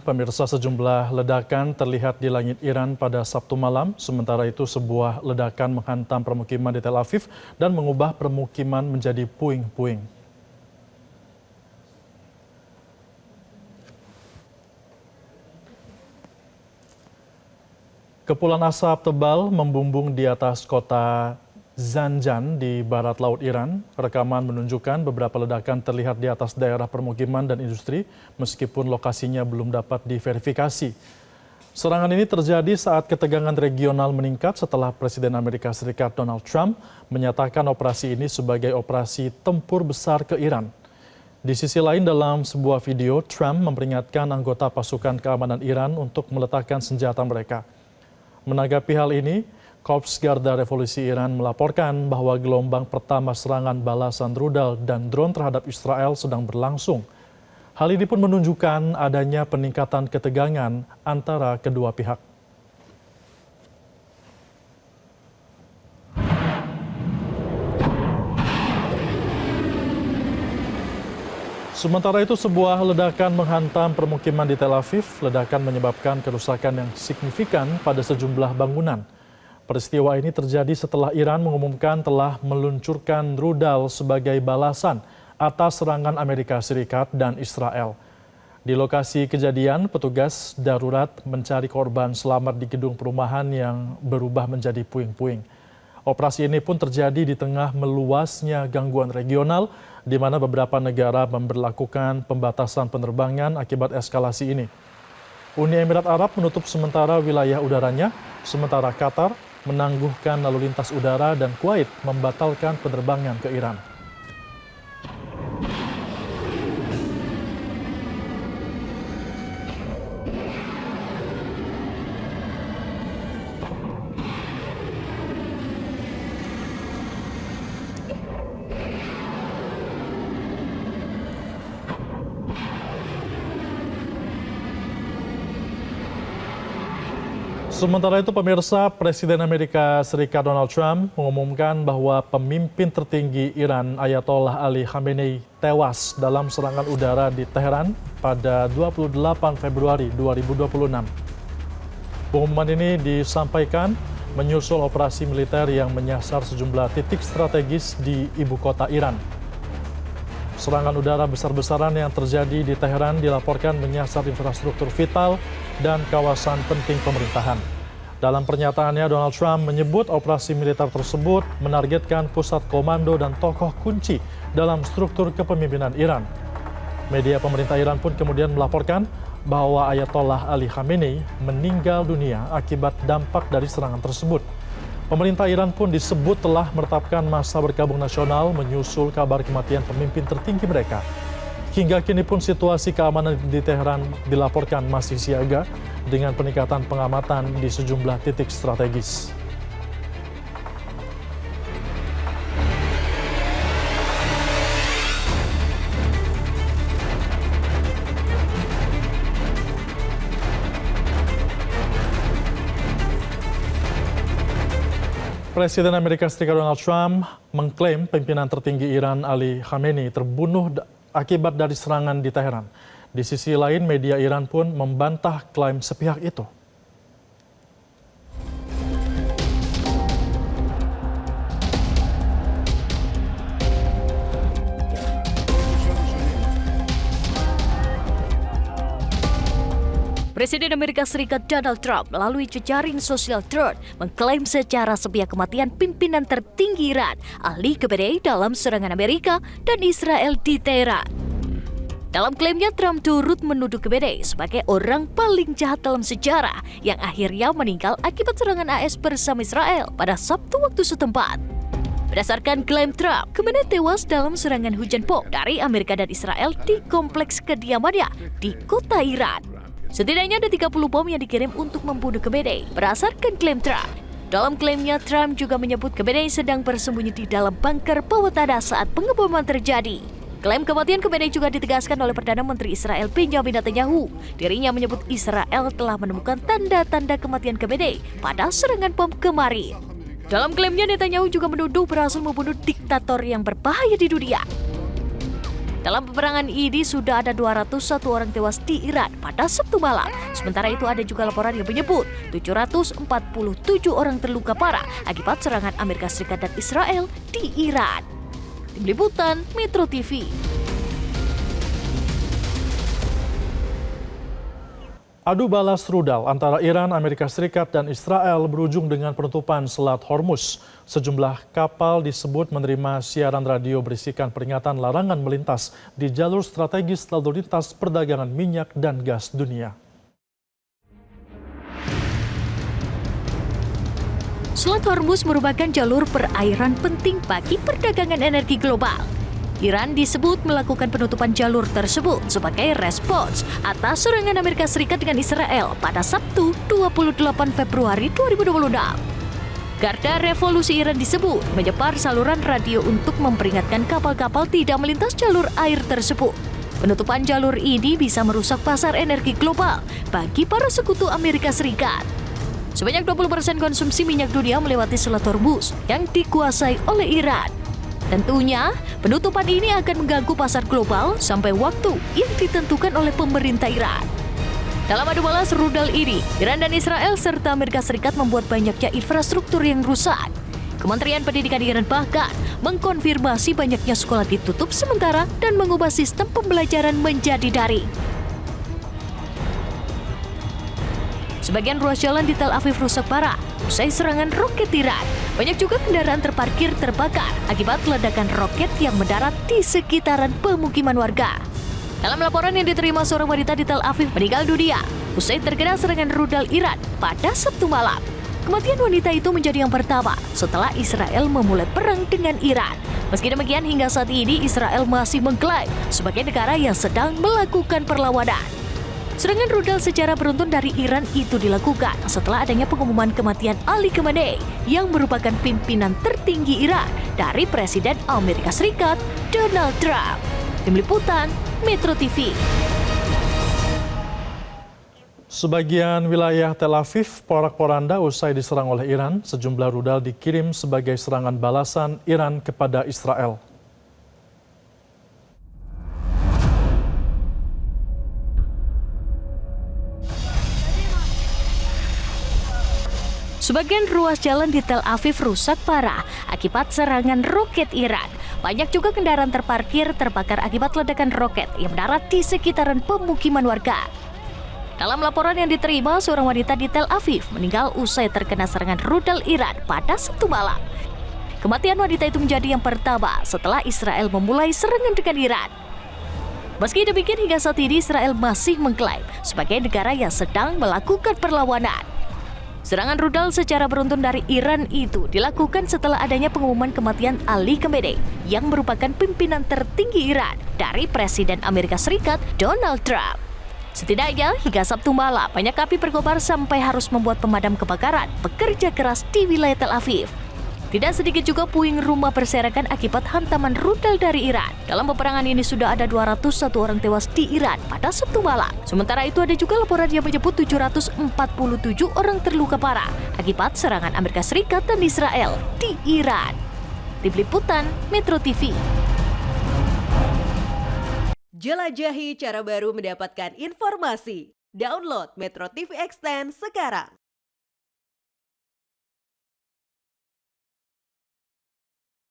pemirsa, sejumlah ledakan terlihat di langit Iran pada Sabtu malam. Sementara itu, sebuah ledakan menghantam permukiman di Tel Aviv dan mengubah permukiman menjadi puing-puing. Kepulan asap tebal membumbung di atas kota Zanjan di barat laut Iran. Rekaman menunjukkan beberapa ledakan terlihat di atas daerah permukiman dan industri, meskipun lokasinya belum dapat diverifikasi. Serangan ini terjadi saat ketegangan regional meningkat setelah Presiden Amerika Serikat Donald Trump menyatakan operasi ini sebagai operasi tempur besar ke Iran. Di sisi lain, dalam sebuah video, Trump memperingatkan anggota pasukan keamanan Iran untuk meletakkan senjata mereka. Menanggapi hal ini, Korps Garda Revolusi Iran melaporkan bahwa gelombang pertama serangan balasan rudal dan drone terhadap Israel sedang berlangsung. Hal ini pun menunjukkan adanya peningkatan ketegangan antara kedua pihak. Sementara itu, sebuah ledakan menghantam permukiman di Tel Aviv. Ledakan menyebabkan kerusakan yang signifikan pada sejumlah bangunan. Peristiwa ini terjadi setelah Iran mengumumkan telah meluncurkan rudal sebagai balasan atas serangan Amerika Serikat dan Israel. Di lokasi kejadian, petugas darurat mencari korban selamat di gedung perumahan yang berubah menjadi puing-puing. Operasi ini pun terjadi di tengah meluasnya gangguan regional, di mana beberapa negara memberlakukan pembatasan penerbangan akibat eskalasi ini. Uni Emirat Arab menutup sementara wilayah udaranya, sementara Qatar menangguhkan lalu lintas udara dan Kuwait membatalkan penerbangan ke Iran. Sementara itu, pemirsa, Presiden Amerika Serikat Donald Trump mengumumkan bahwa pemimpin tertinggi Iran Ayatollah Ali Khamenei tewas dalam serangan udara di Teheran pada 28 Februari 2026. Pengumuman ini disampaikan menyusul operasi militer yang menyasar sejumlah titik strategis di ibu kota Iran. Serangan udara besar-besaran yang terjadi di Teheran dilaporkan menyasar infrastruktur vital dan kawasan penting pemerintahan. Dalam pernyataannya, Donald Trump menyebut operasi militer tersebut menargetkan pusat komando dan tokoh kunci dalam struktur kepemimpinan Iran. Media pemerintah Iran pun kemudian melaporkan bahwa Ayatollah Ali Khamenei meninggal dunia akibat dampak dari serangan tersebut. Pemerintah Iran pun disebut telah menetapkan masa berkabung nasional menyusul kabar kematian pemimpin tertinggi mereka. Hingga kini pun situasi keamanan di Teheran dilaporkan masih siaga dengan peningkatan pengamatan di sejumlah titik strategis. Presiden Amerika Serikat Donald Trump mengklaim pimpinan tertinggi Iran Ali Khamenei terbunuh akibat dari serangan di Teheran. Di sisi lain, media Iran pun membantah klaim sepihak itu. Presiden Amerika Serikat Donald Trump melalui jejaring sosial Truth mengklaim secara sepihak kematian pimpinan tertinggi Iran, Ali Khamenei, dalam serangan Amerika dan Israel di Teheran. Dalam klaimnya, Trump turut menuduh Khamenei sebagai orang paling jahat dalam sejarah yang akhirnya meninggal akibat serangan AS bersama Israel pada Sabtu waktu setempat. Berdasarkan klaim Trump, Khamenei tewas dalam serangan hujan bom dari Amerika dan Israel di kompleks kediamannya di kota Iran. Setidaknya ada 30 bom yang dikirim untuk membunuh Khamenei, berdasarkan klaim Trump. Dalam klaimnya, Trump juga menyebut Khamenei sedang bersembunyi di dalam bunker bawah tanah saat pengeboman terjadi. Klaim kematian Khamenei juga ditegaskan oleh Perdana Menteri Israel Benjamin Netanyahu. Dirinya menyebut Israel telah menemukan tanda-tanda kematian Khamenei pada serangan bom kemarin. Dalam klaimnya, Netanyahu juga menuduh berhasil membunuh diktator yang berbahaya di dunia. Dalam peperangan ini sudah ada 201 orang tewas di Iran pada Sabtu malam. Sementara itu ada juga laporan yang menyebut 747 orang terluka parah akibat serangan Amerika Serikat dan Israel di Iran. Tim Liputan Metro TV. Adu balas rudal antara Iran, Amerika Serikat, dan Israel berujung dengan penutupan Selat Hormuz. Sejumlah kapal disebut menerima siaran radio berisikan peringatan larangan melintas di jalur strategis lalu lintas perdagangan minyak dan gas dunia. Selat Hormuz merupakan jalur perairan penting bagi perdagangan energi global. Iran disebut melakukan penutupan jalur tersebut sebagai respons atas serangan Amerika Serikat dengan Israel pada Sabtu 28 Februari 2026. Garda Revolusi Iran disebut menyebar saluran radio untuk memperingatkan kapal-kapal tidak melintas jalur air tersebut. Penutupan jalur ini bisa merusak pasar energi global bagi para sekutu Amerika Serikat. Sebanyak 20% konsumsi minyak dunia melewati Selat Hormuz yang dikuasai oleh Iran. Tentunya, penutupan ini akan mengganggu pasar global sampai waktu yang ditentukan oleh pemerintah Iran. Dalam adu balas rudal ini, Iran dan Israel serta Amerika Serikat membuat banyaknya infrastruktur yang rusak. Kementerian Pendidikan Iran bahkan mengkonfirmasi banyaknya sekolah ditutup sementara dan mengubah sistem pembelajaran menjadi daring. Sebagian ruas jalan di Tel Aviv rusak parah usai serangan roket Iran. Banyak juga kendaraan terparkir terbakar akibat ledakan roket yang mendarat di sekitaran pemukiman warga. Dalam laporan yang diterima seorang wanita di Tel Aviv meninggal dunia usai terkena serangan rudal Iran pada Sabtu malam. Kematian wanita itu menjadi yang pertama setelah Israel memulai perang dengan Iran. Meski demikian, hingga saat ini Israel masih mengklaim sebagai negara yang sedang melakukan perlawanan. Serangan rudal secara beruntun dari Iran itu dilakukan setelah adanya pengumuman kematian Ali Khamenei yang merupakan pimpinan tertinggi Iran dari Presiden Amerika Serikat Donald Trump. Tim Liputan Metro TV. Sebagian wilayah Tel Aviv porak-poranda usai diserang oleh Iran. Sejumlah rudal dikirim sebagai serangan balasan Iran kepada Israel. Sebagian ruas jalan di Tel Aviv rusak parah akibat serangan roket Iran. Banyak juga kendaraan terparkir terbakar akibat ledakan roket yang mendarat di sekitaran pemukiman warga. Dalam laporan yang diterima, seorang wanita di Tel Aviv meninggal usai terkena serangan rudal Iran pada Sabtu malam. Kematian wanita itu menjadi yang pertama setelah Israel memulai serangan dengan Iran. Meski demikian, hingga saat ini Israel masih mengklaim sebagai negara yang sedang melakukan perlawanan. Serangan rudal secara beruntun dari Iran itu dilakukan setelah adanya pengumuman kematian Ali Khamenei yang merupakan pimpinan tertinggi Iran dari Presiden Amerika Serikat Donald Trump. Setidaknya hingga Sabtu malam banyak api berkobar sampai harus membuat pemadam kebakaran bekerja keras di wilayah Tel Aviv. Tidak sedikit juga puing rumah berserakan akibat hantaman rudal dari Iran. Dalam peperangan ini sudah ada 201 orang tewas di Iran pada Sabtu malam. Sementara itu ada juga laporan yang menyebut 747 orang terluka parah akibat serangan Amerika Serikat dan Israel di Iran. Tim Liputan Metro TV. Jelajahi cara baru mendapatkan informasi. Download Metro TV Extend sekarang.